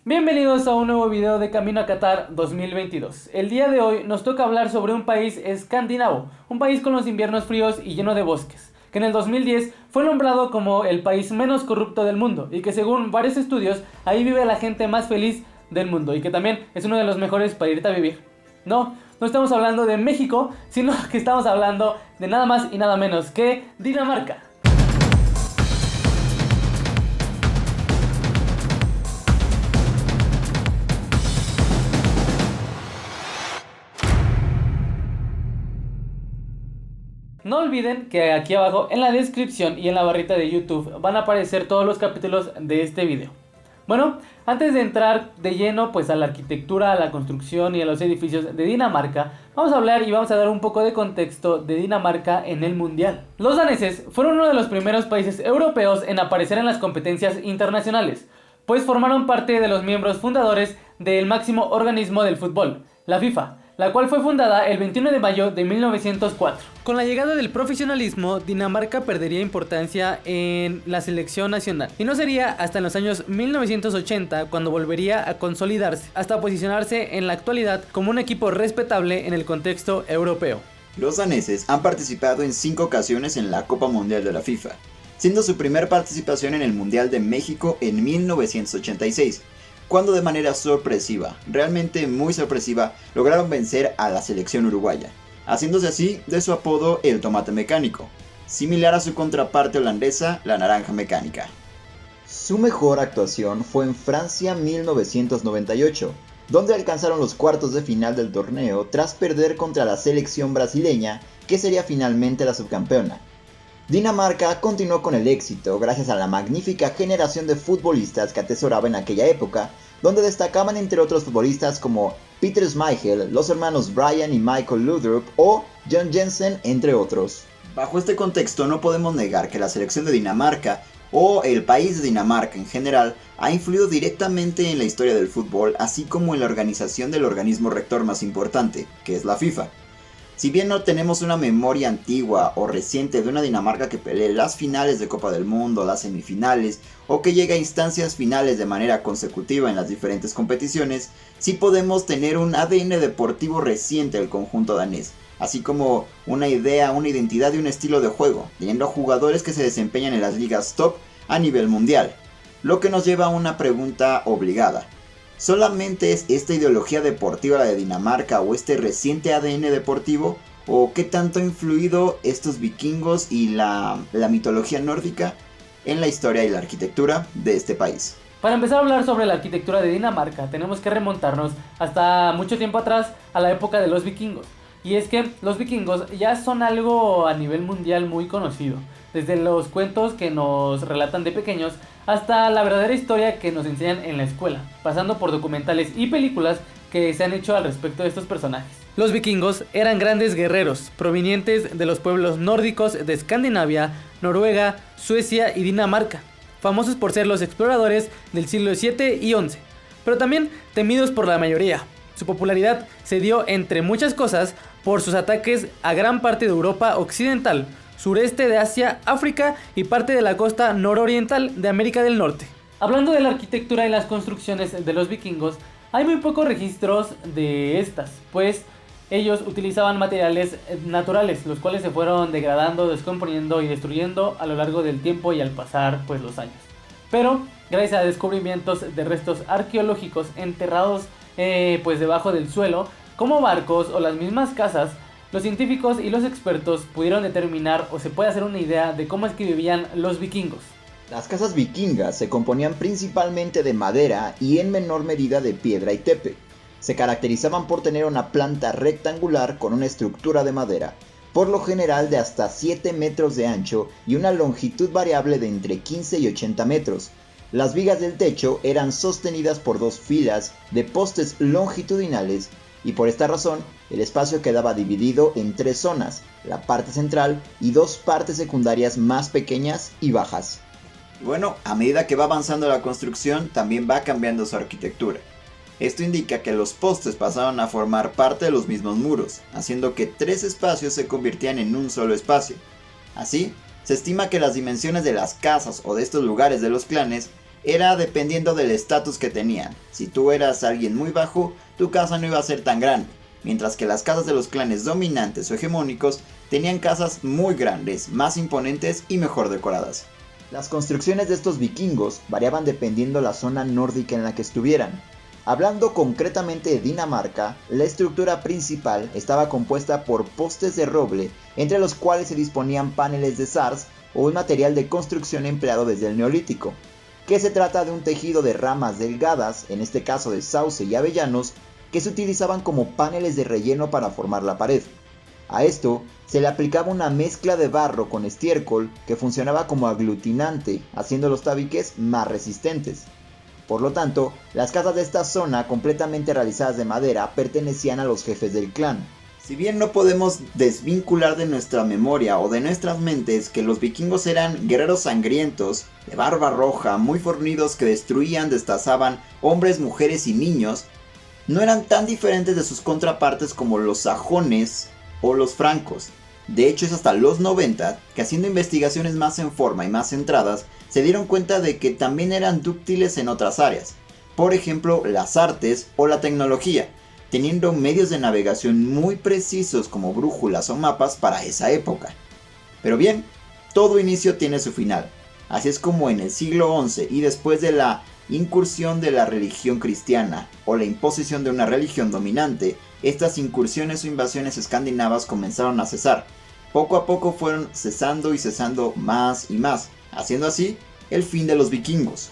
Bienvenidos a un nuevo video de Camino a Qatar 2022. El día de hoy nos toca hablar sobre un país escandinavo, un país con los inviernos fríos y lleno de bosques, que en el 2010 fue nombrado como el país menos corrupto del mundo y que según varios estudios ahí vive la gente más feliz del mundo y que también es uno de los mejores para irte a vivir. No estamos hablando de México, sino que estamos hablando de nada más y nada menos que Dinamarca. No olviden que aquí abajo en la descripción y en la barrita de YouTube van a aparecer todos los capítulos de este video. Bueno, antes de entrar de lleno pues a la arquitectura, a la construcción y a los edificios de Dinamarca, vamos a hablar y vamos a dar un poco de contexto de Dinamarca en el mundial. Los daneses fueron uno de los primeros países europeos en aparecer en las competencias internacionales, pues formaron parte de los miembros fundadores del máximo organismo del fútbol, la FIFA, la cual fue fundada el 21 de mayo de 1904. Con la llegada del profesionalismo, Dinamarca perdería importancia en la selección nacional y no sería hasta en los años 1980 cuando volvería a consolidarse, hasta posicionarse en la actualidad como un equipo respetable en el contexto europeo. Los daneses han participado en 5 ocasiones en la Copa Mundial de la FIFA, siendo su primera participación en el Mundial de México en 1986, cuando de manera sorpresiva, realmente muy sorpresiva, lograron vencer a la selección uruguaya, haciéndose así de su apodo el tomate mecánico, similar a su contraparte holandesa, la naranja mecánica. Su mejor actuación fue en Francia 1998, donde alcanzaron los cuartos de final del torneo tras perder contra la selección brasileña, que sería finalmente la subcampeona. Dinamarca continuó con el éxito gracias a la magnífica generación de futbolistas que atesoraba en aquella época, donde destacaban entre otros futbolistas como Peter Schmeichel, los hermanos Brian y Michael Laudrup o John Jensen, entre otros. Bajo este contexto no podemos negar que la selección de Dinamarca, o el país de Dinamarca en general, ha influido directamente en la historia del fútbol, así como en la organización del organismo rector más importante, que es la FIFA. Si bien no tenemos una memoria antigua o reciente de una Dinamarca que pelee las finales de Copa del Mundo, las semifinales, o que llegue a instancias finales de manera consecutiva en las diferentes competiciones, sí podemos tener un ADN deportivo reciente del conjunto danés, así como una idea, una identidad y un estilo de juego, teniendo jugadores que se desempeñan en las ligas top a nivel mundial, lo que nos lleva a una pregunta obligada. ¿Solamente es esta ideología deportiva la de Dinamarca o este reciente ADN deportivo? ¿O qué tanto ha influido estos vikingos y la mitología nórdica en la historia y la arquitectura de este país? Para empezar a hablar sobre la arquitectura de Dinamarca, tenemos que remontarnos hasta mucho tiempo atrás a la época de los vikingos. Y es que los vikingos ya son algo a nivel mundial muy conocido, desde los cuentos que nos relatan de pequeños hasta la verdadera historia que nos enseñan en la escuela, pasando por documentales y películas que se han hecho al respecto de estos personajes. Los vikingos eran grandes guerreros provenientes de los pueblos nórdicos de Escandinavia, Noruega, Suecia y Dinamarca, famosos por ser los exploradores del siglo VII y XI, pero también temidos por la mayoría. Su popularidad se dio, entre muchas cosas, por sus ataques a gran parte de Europa occidental, sureste de Asia, África y parte de la costa nororiental de América del Norte. Hablando de la arquitectura y las construcciones de los vikingos, hay muy pocos registros de estas, pues ellos utilizaban materiales naturales, los cuales se fueron degradando, descomponiendo y destruyendo a lo largo del tiempo y al pasar pues los años. Pero gracias a descubrimientos de restos arqueológicos enterrados pues debajo del suelo, como barcos o las mismas casas, los científicos y los expertos pudieron determinar o se puede hacer una idea de cómo es que vivían los vikingos. Las casas vikingas se componían principalmente de madera y en menor medida de piedra y tepe. Se caracterizaban por tener una planta rectangular con una estructura de madera, por lo general de hasta 7 metros de ancho y una longitud variable de entre 15 y 80 metros. Las vigas del techo eran sostenidas por 2 filas de postes longitudinales y por esta razón el espacio quedaba dividido en 3 zonas, la parte central y 2 partes secundarias más pequeñas y bajas. Bueno, a medida que va avanzando la construcción también va cambiando su arquitectura. Esto indica que los postes pasaron a formar parte de los mismos muros, haciendo que 3 espacios se convirtieran en un solo espacio. Así, se estima que las dimensiones de las casas o de estos lugares de los clanes era dependiendo del estatus que tenían. Si tú eras alguien muy bajo, tu casa no iba a ser tan grande, mientras que las casas de los clanes dominantes o hegemónicos tenían casas muy grandes, más imponentes y mejor decoradas. Las construcciones de estos vikingos variaban dependiendo la zona nórdica en la que estuvieran. Hablando concretamente de Dinamarca, la estructura principal estaba compuesta por postes de roble, entre los cuales se disponían paneles de zars o un material de construcción empleado desde el Neolítico, que se trata de un tejido de ramas delgadas, en este caso de sauce y avellanos, que se utilizaban como paneles de relleno para formar la pared. A esto se le aplicaba una mezcla de barro con estiércol que funcionaba como aglutinante, haciendo los tabiques más resistentes. Por lo tanto, las casas de esta zona, completamente realizadas de madera, pertenecían a los jefes del clan. Si bien no podemos desvincular de nuestra memoria o de nuestras mentes que los vikingos eran guerreros sangrientos, de barba roja, muy fornidos que destruían, destazaban hombres, mujeres y niños, no eran tan diferentes de sus contrapartes como los sajones o los francos. De hecho, es hasta los 90 que, haciendo investigaciones más en forma y más centradas, se dieron cuenta de que también eran dúctiles en otras áreas, por ejemplo las artes o la tecnología, teniendo medios de navegación muy precisos como brújulas o mapas para esa época. Pero bien, todo inicio tiene su final. Así es como en el siglo XI y después de la incursión de la religión cristiana o la imposición de una religión dominante, estas incursiones o invasiones escandinavas comenzaron a cesar. Poco a poco fueron cesando y cesando más y más, haciendo así el fin de los vikingos.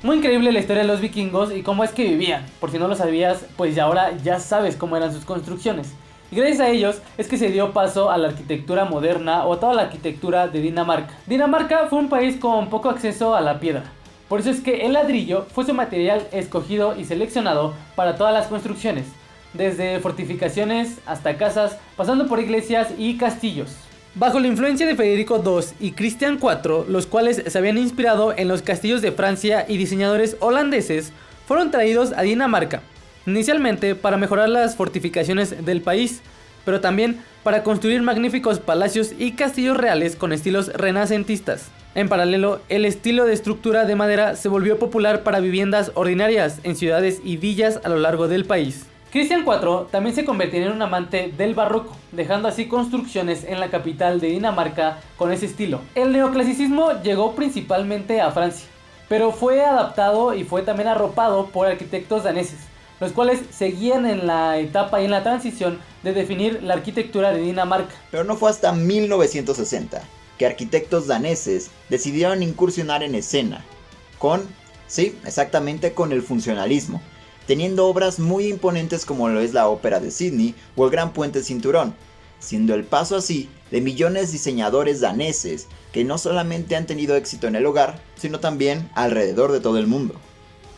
Muy increíble la historia de los vikingos y cómo es que vivían. Por si no lo sabías, pues ya ahora ya sabes cómo eran sus construcciones. Y gracias a ellos es que se dio paso a la arquitectura moderna o a toda la arquitectura de Dinamarca. Dinamarca fue un país con poco acceso a la piedra. Por eso es que el ladrillo fue su material escogido y seleccionado para todas las construcciones, desde fortificaciones hasta casas, pasando por iglesias y castillos. Bajo la influencia de Federico II y Cristian IV, los cuales se habían inspirado en los castillos de Francia y diseñadores holandeses, fueron traídos a Dinamarca, inicialmente para mejorar las fortificaciones del país, pero también para construir magníficos palacios y castillos reales con estilos renacentistas. En paralelo, el estilo de estructura de madera se volvió popular para viviendas ordinarias en ciudades y villas a lo largo del país. Cristian IV también se convirtió en un amante del barroco, dejando así construcciones en la capital de Dinamarca con ese estilo. El neoclasicismo llegó principalmente a Francia, pero fue adaptado y fue también arropado por arquitectos daneses, los cuales seguían en la etapa y en la transición de definir la arquitectura de Dinamarca. Pero no fue hasta 1960 que arquitectos daneses decidieron incursionar en escena, con el funcionalismo, teniendo obras muy imponentes como lo es la Ópera de Sydney o el Gran Puente Cinturón, siendo el paso así de millones de diseñadores daneses que no solamente han tenido éxito en el hogar, sino también alrededor de todo el mundo.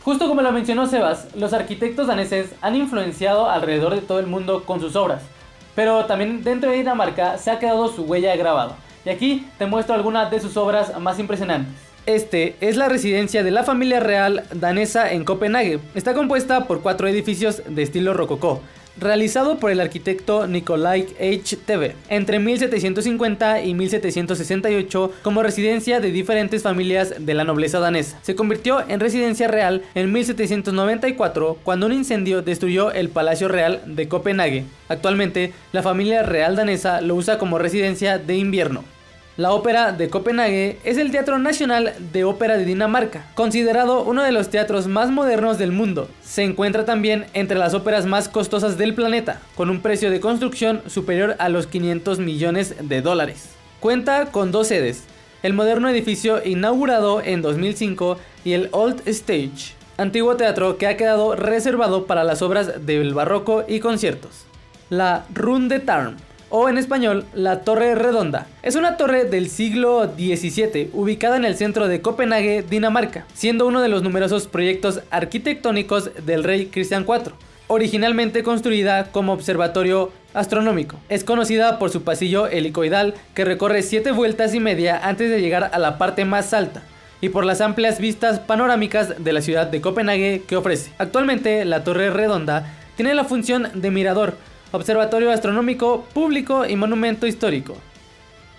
Justo como lo mencionó Sebas, los arquitectos daneses han influenciado alrededor de todo el mundo con sus obras, pero también dentro de Dinamarca se ha quedado su huella grabado, y aquí te muestro algunas de sus obras más impresionantes. Este es la residencia de la familia real danesa en Copenhague. Está compuesta por 4 edificios de estilo rococó, realizado por el arquitecto Nicolai H. Teve entre 1750 y 1768 como residencia de diferentes familias de la nobleza danesa. Se convirtió en residencia real en 1794 cuando un incendio destruyó el Palacio Real de Copenhague. Actualmente, la familia real danesa lo usa como residencia de invierno. La Ópera de Copenhague es el Teatro Nacional de Ópera de Dinamarca, considerado uno de los teatros más modernos del mundo. Se encuentra también entre las óperas más costosas del planeta, con un precio de construcción superior a los $500 millones. Cuenta con 2 sedes, el moderno edificio inaugurado en 2005 y el Old Stage, antiguo teatro que ha quedado reservado para las obras del barroco y conciertos. La Runde Tarm, o en español, la Torre Redonda. Es una torre del siglo XVII, ubicada en el centro de Copenhague, Dinamarca, siendo uno de los numerosos proyectos arquitectónicos del rey Cristian IV. Originalmente construida como observatorio astronómico, es conocida por su pasillo helicoidal que recorre 7 vueltas y media antes de llegar a la parte más alta, y por las amplias vistas panorámicas de la ciudad de Copenhague que ofrece. Actualmente, la Torre Redonda tiene la función de mirador, observatorio astronómico público y monumento histórico.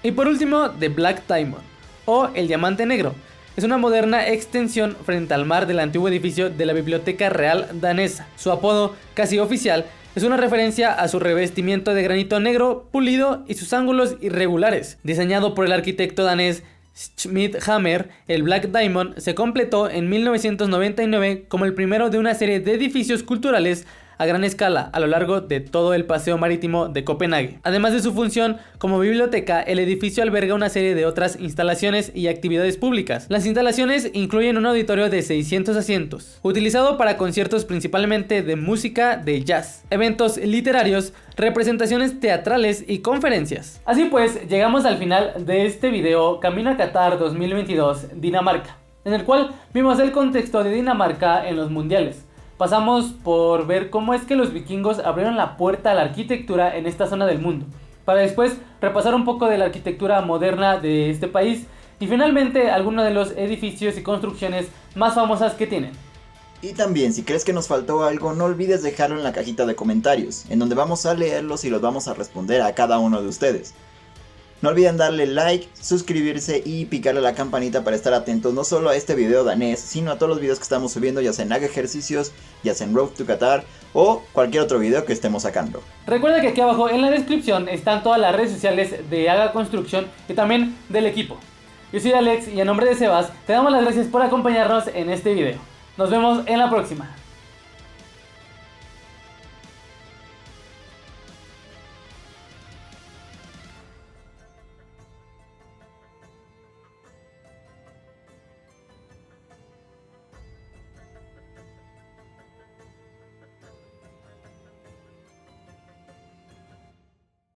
Y por último, The Black Diamond, o el diamante negro. es una moderna extensión frente al mar del antiguo edificio de la Biblioteca Real danesa. Su apodo, casi oficial, es una referencia a su revestimiento de granito negro pulido y sus ángulos irregulares. Diseñado por el arquitecto danés Schmidhammer, el Black Diamond se completó en 1999 como el primero de una serie de edificios culturales a gran escala a lo largo de todo el paseo marítimo de Copenhague. Además de su función como biblioteca, el edificio alberga una serie de otras instalaciones y actividades públicas. Las instalaciones incluyen un auditorio de 600 asientos, utilizado para conciertos principalmente de música de jazz, eventos literarios, representaciones teatrales y conferencias. Así pues, llegamos al final de este video Camino a Qatar 2022 Dinamarca, en el cual vimos el contexto de Dinamarca en los mundiales. Pasamos por ver cómo es que los vikingos abrieron la puerta a la arquitectura en esta zona del mundo, para después repasar un poco de la arquitectura moderna de este país y finalmente algunos de los edificios y construcciones más famosas que tienen. Y también, si crees que nos faltó algo, no olvides dejarlo en la cajita de comentarios, en donde vamos a leerlos y los vamos a responder a cada uno de ustedes. No olviden darle like, suscribirse y picarle a la campanita para estar atentos no solo a este video danés, sino a todos los videos que estamos subiendo, ya sea en Haga Ejercicios, ya sea en Road to Qatar o cualquier otro video que estemos sacando. Recuerda que aquí abajo en la descripción están todas las redes sociales de Haga Construcción y también del equipo. Yo soy Alex y en nombre de Sebas te damos las gracias por acompañarnos en este video. Nos vemos en la próxima.